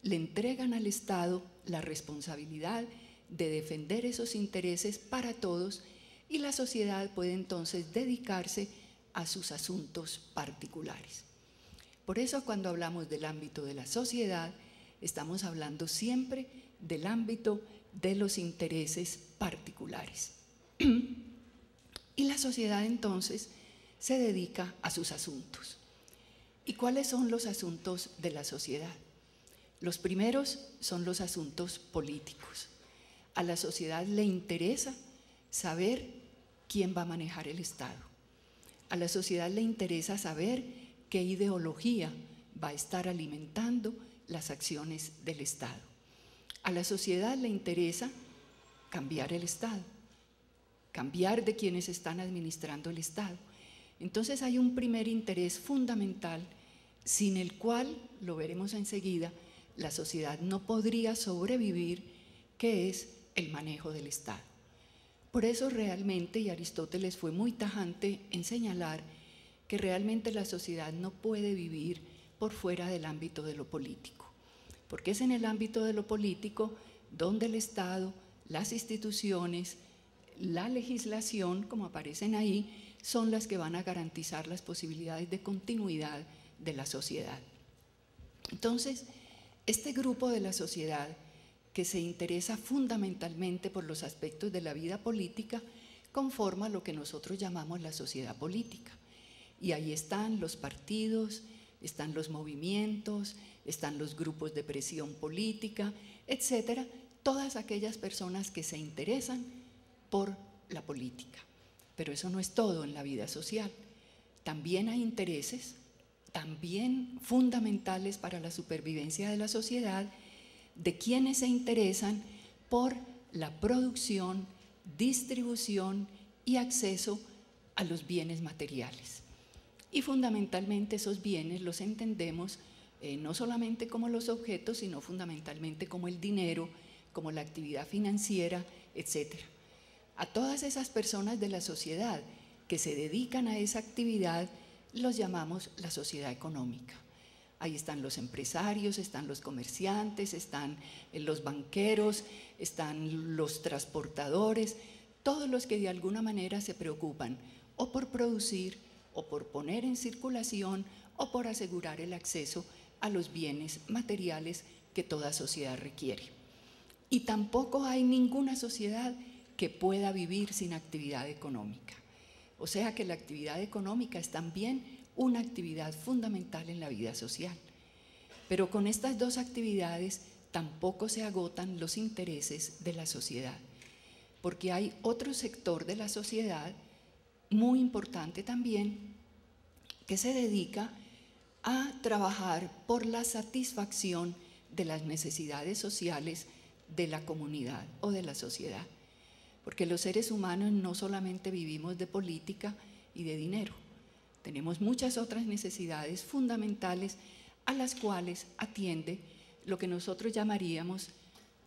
le entregan al Estado la responsabilidad de defender esos intereses para todos y la sociedad puede entonces dedicarse a sus asuntos particulares. Por eso cuando hablamos del ámbito de la sociedad, estamos hablando siempre del ámbito de los intereses particulares. Y la sociedad entonces se dedica a sus asuntos. ¿Y cuáles son los asuntos de la sociedad? Los primeros son los asuntos políticos. A la sociedad le interesa saber quién va a manejar el Estado. A la sociedad le interesa saber qué ideología va a estar alimentando las acciones del Estado. A la sociedad le interesa cambiar el Estado, cambiar de quienes están administrando el Estado. Entonces hay un primer interés fundamental sin el cual, lo veremos enseguida, la sociedad no podría sobrevivir, que es el manejo del Estado. Por eso realmente, y Aristóteles fue muy tajante en señalar que realmente la sociedad no puede vivir por fuera del ámbito de lo político, porque es en el ámbito de lo político donde el Estado, las instituciones, la legislación, como aparecen ahí, son las que van a garantizar las posibilidades de continuidad de la sociedad. Entonces, este grupo de la sociedad que se interesa fundamentalmente por los aspectos de la vida política conforma lo que nosotros llamamos la sociedad política. Y ahí están los partidos, están los movimientos, están los grupos de presión política, etcétera, todas aquellas personas que se interesan por la política. Pero eso no es todo en la vida social. También hay intereses, también fundamentales para la supervivencia de la sociedad, de quienes se interesan por la producción, distribución y acceso a los bienes materiales. Y fundamentalmente esos bienes los entendemos no solamente como los objetos, sino fundamentalmente como el dinero, como la actividad financiera, etcétera. A todas esas personas de la sociedad que se dedican a esa actividad los llamamos la sociedad económica. Ahí están los empresarios, están los comerciantes, están los banqueros, están los transportadores, todos los que de alguna manera se preocupan o por producir, o por poner en circulación, o por asegurar el acceso a los bienes materiales que toda sociedad requiere. Y tampoco hay ninguna sociedad que pueda vivir sin actividad económica. O sea que la actividad económica es también una actividad fundamental en la vida social. Pero con estas dos actividades tampoco se agotan los intereses de la sociedad, porque hay otro sector de la sociedad muy importante también que se dedica a trabajar por la satisfacción de las necesidades sociales de la comunidad o de la sociedad. Porque los seres humanos no solamente vivimos de política y de dinero, tenemos muchas otras necesidades fundamentales a las cuales atiende lo que nosotros llamaríamos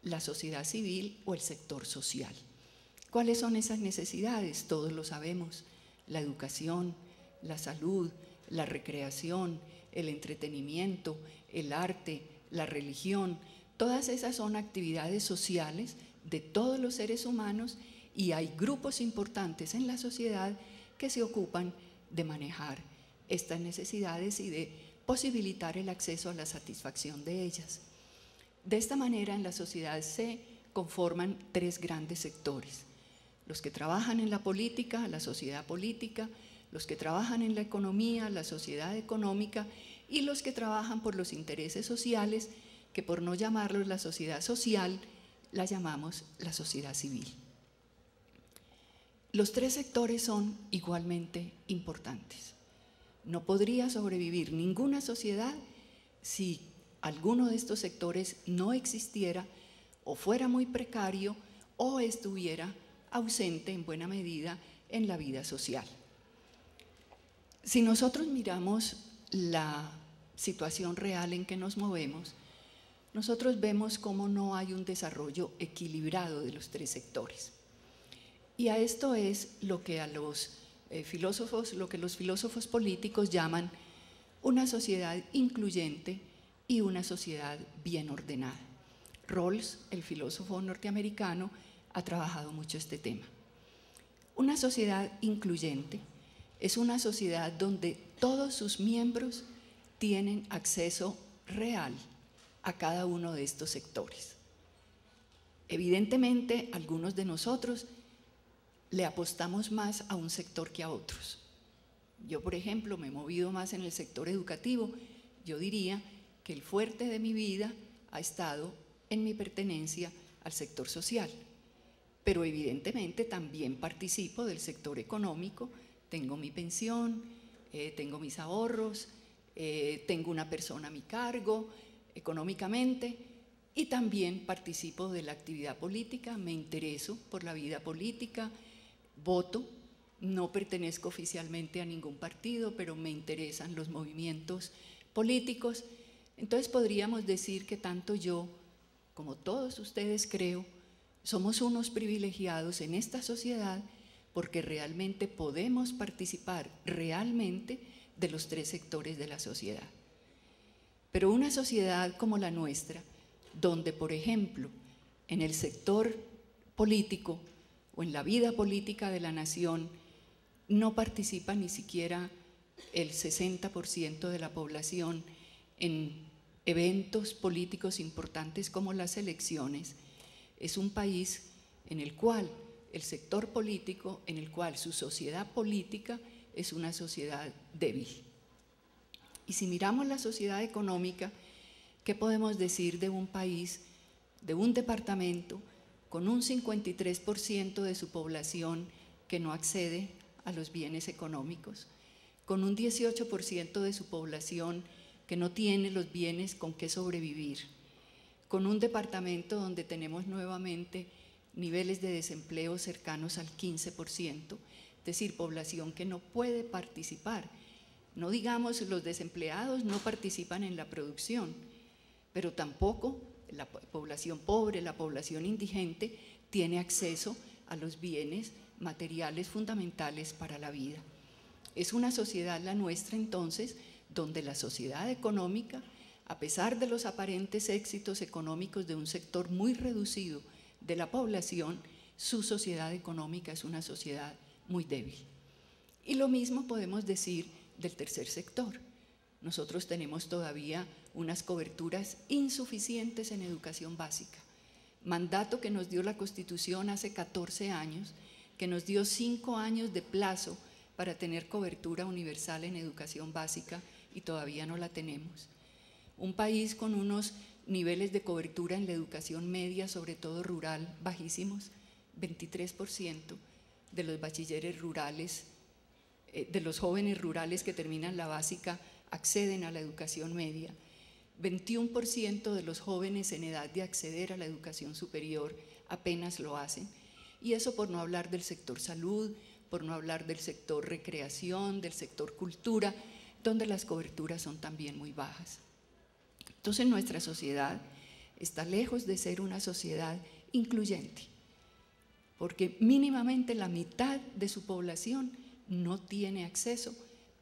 la sociedad civil o el sector social. ¿Cuáles son esas necesidades? Todos lo sabemos: la educación, la salud, la recreación, el entretenimiento, el arte, la religión. Todas esas son actividades sociales de todos los seres humanos y hay grupos importantes en la sociedad que se ocupan de manejar estas necesidades y de posibilitar el acceso a la satisfacción de ellas. De esta manera en la sociedad se conforman tres grandes sectores: los que trabajan en la política, la sociedad política; los que trabajan en la economía, la sociedad económica; y los que trabajan por los intereses sociales, que por no llamarlos la sociedad social, la llamamos la sociedad civil. Los tres sectores son igualmente importantes. No podría sobrevivir ninguna sociedad si alguno de estos sectores no existiera o fuera muy precario o estuviera ausente en buena medida en la vida social. Si nosotros miramos la situación real en que nos movemos, nosotros vemos cómo no hay un desarrollo equilibrado de los tres sectores. Y a esto es lo que los filósofos políticos llaman una sociedad incluyente y una sociedad bien ordenada. Rawls, el filósofo norteamericano, ha trabajado mucho este tema. Una sociedad incluyente es una sociedad donde todos sus miembros tienen acceso real a cada uno de estos sectores. Evidentemente, algunos de nosotros le apostamos más a un sector que a otros. Yo, por ejemplo, me he movido más en el sector educativo. Yo diría que el fuerte de mi vida ha estado en mi pertenencia al sector social. Pero evidentemente también participo del sector económico, tengo mi pensión, tengo mis ahorros, tengo una persona a mi cargo económicamente y también participo de la actividad política, me intereso por la vida política, voto, no pertenezco oficialmente a ningún partido, pero me interesan los movimientos políticos. Entonces podríamos decir que tanto yo como todos ustedes, creo, somos unos privilegiados en esta sociedad porque realmente podemos participar realmente de los tres sectores de la sociedad. Pero una sociedad como la nuestra, donde, por ejemplo, en el sector político o en la vida política de la nación no participa ni siquiera el 60% de la población en eventos políticos importantes como las elecciones, es un país en el cual el sector político, en el cual su sociedad política es una sociedad débil. Y si miramos la sociedad económica, ¿qué podemos decir de un país, de un departamento con un 53% de su población que no accede a los bienes económicos, con un 18% de su población que no tiene los bienes con que sobrevivir, con un departamento donde tenemos nuevamente niveles de desempleo cercanos al 15%, es decir, población que no puede participar? No digamos los desempleados no participan en la producción, pero tampoco la población pobre, la población indigente, tiene acceso a los bienes materiales fundamentales para la vida. Es una sociedad, la nuestra, entonces, donde la sociedad económica, a pesar de los aparentes éxitos económicos de un sector muy reducido de la población, su sociedad económica es una sociedad muy débil. Y lo mismo podemos decir del tercer sector. Nosotros tenemos todavía unas coberturas insuficientes en educación básica. Mandato que nos dio la Constitución hace 14 años, que nos dio 5 años de plazo para tener cobertura universal en educación básica y todavía no la tenemos. Un país con unos niveles de cobertura en la educación media, sobre todo rural, bajísimos, 23% de los bachilleres rurales, de los jóvenes rurales que terminan la básica acceden a la educación media, 21% de los jóvenes en edad de acceder a la educación superior apenas lo hacen, y eso por no hablar del sector salud, por no hablar del sector recreación, del sector cultura, donde las coberturas son también muy bajas. Entonces nuestra sociedad está lejos de ser una sociedad incluyente, porque mínimamente la mitad de su población no tiene acceso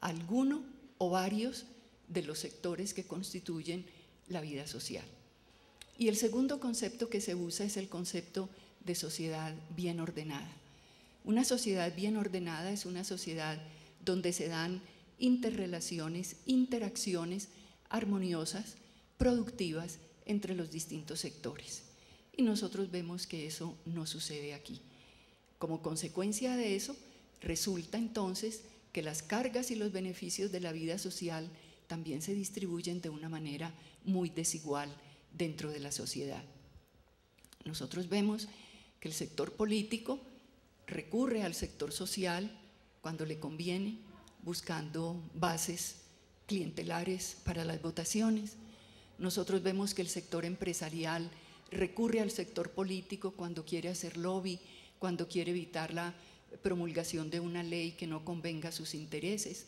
a alguno o varios de los sectores que constituyen la vida social. Y el segundo concepto que se usa es el concepto de sociedad bien ordenada. Una sociedad bien ordenada es una sociedad donde se dan interrelaciones, interacciones armoniosas, productivas entre los distintos sectores. Y nosotros vemos que eso no sucede aquí. Como consecuencia de eso, resulta entonces que las cargas y los beneficios de la vida social también se distribuyen de una manera muy desigual dentro de la sociedad. Nosotros vemos que el sector político recurre al sector social cuando le conviene, buscando bases clientelares para las votaciones. Nosotros vemos que el sector empresarial recurre al sector político cuando quiere hacer lobby, cuando quiere evitar la promulgación de una ley que no convenga a sus intereses.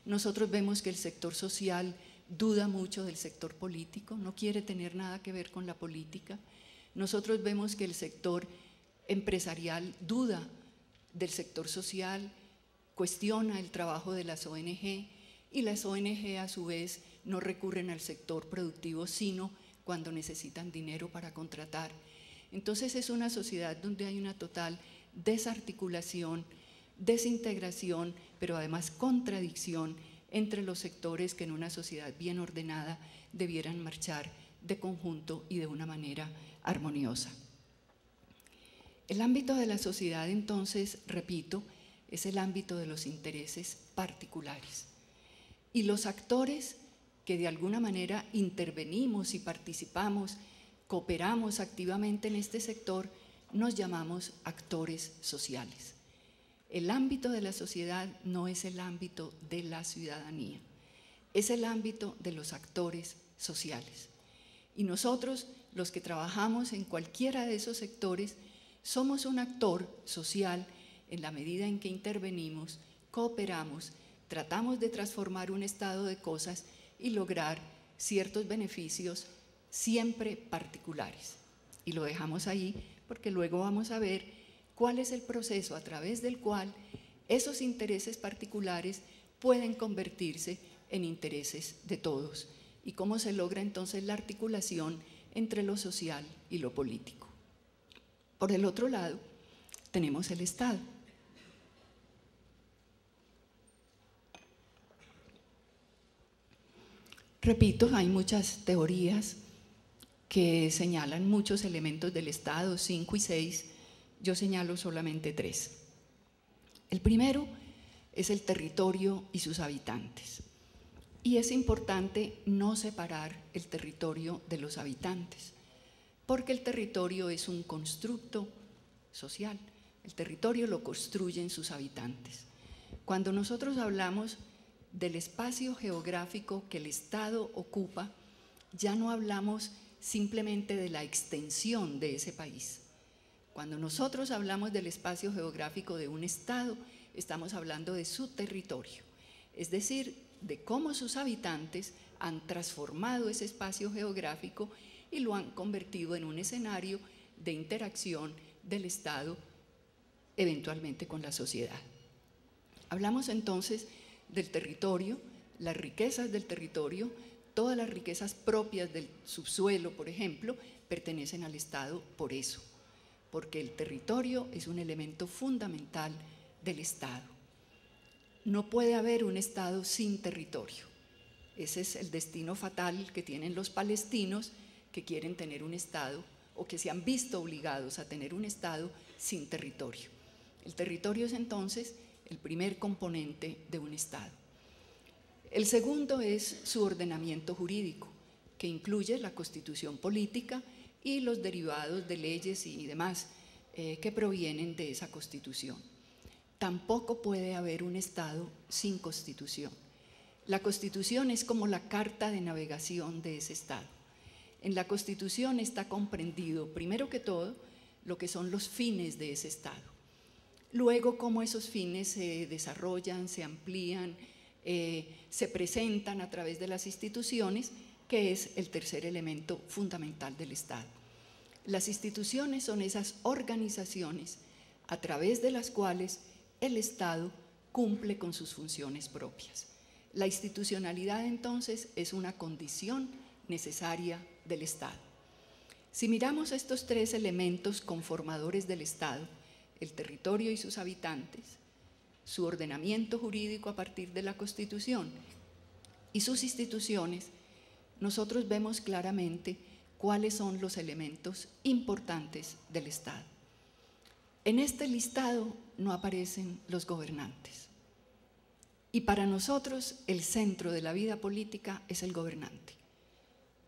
Nosotros vemos que el sector social duda mucho del sector político, no quiere tener nada que ver con la política. Nosotros vemos que el sector empresarial duda del sector social, cuestiona el trabajo de las ONG, y las ONG a su vez no recurren al sector productivo sino cuando necesitan dinero para contratar. Entonces es una sociedad donde hay una total desarticulación, desintegración, pero además contradicción entre los sectores que en una sociedad bien ordenada debieran marchar de conjunto y de una manera armoniosa. El ámbito de la sociedad, entonces, repito, es el ámbito de los intereses particulares. Y los actores que de alguna manera intervenimos y participamos, cooperamos activamente en este sector, nos llamamos actores sociales. El ámbito de la sociedad no es el ámbito de la ciudadanía, es el ámbito de los actores sociales. Y nosotros, los que trabajamos en cualquiera de esos sectores, somos un actor social en la medida en que intervenimos, cooperamos, tratamos de transformar un estado de cosas y lograr ciertos beneficios siempre particulares. Y lo dejamos ahí porque luego vamos a ver cuál es el proceso a través del cual esos intereses particulares pueden convertirse en intereses de todos y cómo se logra entonces la articulación entre lo social y lo político. Por el otro lado, tenemos el Estado. Repito, hay muchas teorías que señalan muchos elementos del Estado, 5 y 6, yo señalo solamente 3. El primero es el territorio y sus habitantes. Y es importante no separar el territorio de los habitantes, porque el territorio es un constructo social, el territorio lo construyen sus habitantes. Cuando nosotros hablamos del espacio geográfico que el Estado ocupa, ya no hablamos simplemente de la extensión de ese país. Cuando nosotros hablamos del espacio geográfico de un Estado, estamos hablando de su territorio, es decir, de cómo sus habitantes han transformado ese espacio geográfico y lo han convertido en un escenario de interacción del Estado eventualmente con la sociedad. Hablamos entonces del territorio, las riquezas del territorio, todas las riquezas propias del subsuelo, por ejemplo, pertenecen al Estado por eso, porque el territorio es un elemento fundamental del Estado. No puede haber un Estado sin territorio. Ese es el destino fatal que tienen los palestinos que quieren tener un Estado o que se han visto obligados a tener un Estado sin territorio. El territorio es entonces el primer componente de un Estado. El segundo es su ordenamiento jurídico, que incluye la constitución política y los derivados de leyes y demás que provienen de esa constitución. Tampoco puede haber un Estado sin constitución. La constitución es como la carta de navegación de ese Estado. En la constitución está comprendido, primero que todo, lo que son los fines de ese Estado. Luego, cómo esos fines se desarrollan, se amplían, se presentan a través de las instituciones, que es el tercer elemento fundamental del Estado. Las instituciones son esas organizaciones a través de las cuales el Estado cumple con sus funciones propias. La institucionalidad, entonces, es una condición necesaria del Estado. Si miramos estos 3 elementos conformadores del Estado, el territorio y sus habitantes, su ordenamiento jurídico a partir de la Constitución y sus instituciones, nosotros vemos claramente cuáles son los elementos importantes del Estado. En este listado no aparecen los gobernantes. Y para nosotros el centro de la vida política es el gobernante,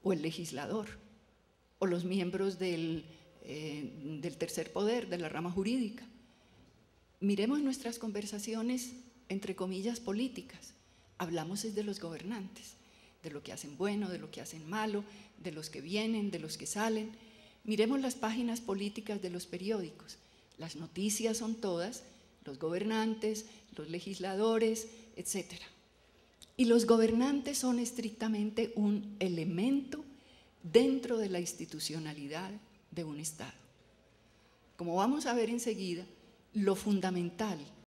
o el legislador, o los miembros del tercer poder, de la rama jurídica. Miremos nuestras conversaciones, entre comillas, políticas. Hablamos es de los gobernantes, de lo que hacen bueno, de lo que hacen malo, de los que vienen, de los que salen. Miremos las páginas políticas de los periódicos. Las noticias son todas, los gobernantes, los legisladores, etc. Y los gobernantes son estrictamente un elemento dentro de la institucionalidad de un Estado. Como vamos a ver enseguida, lo fundamental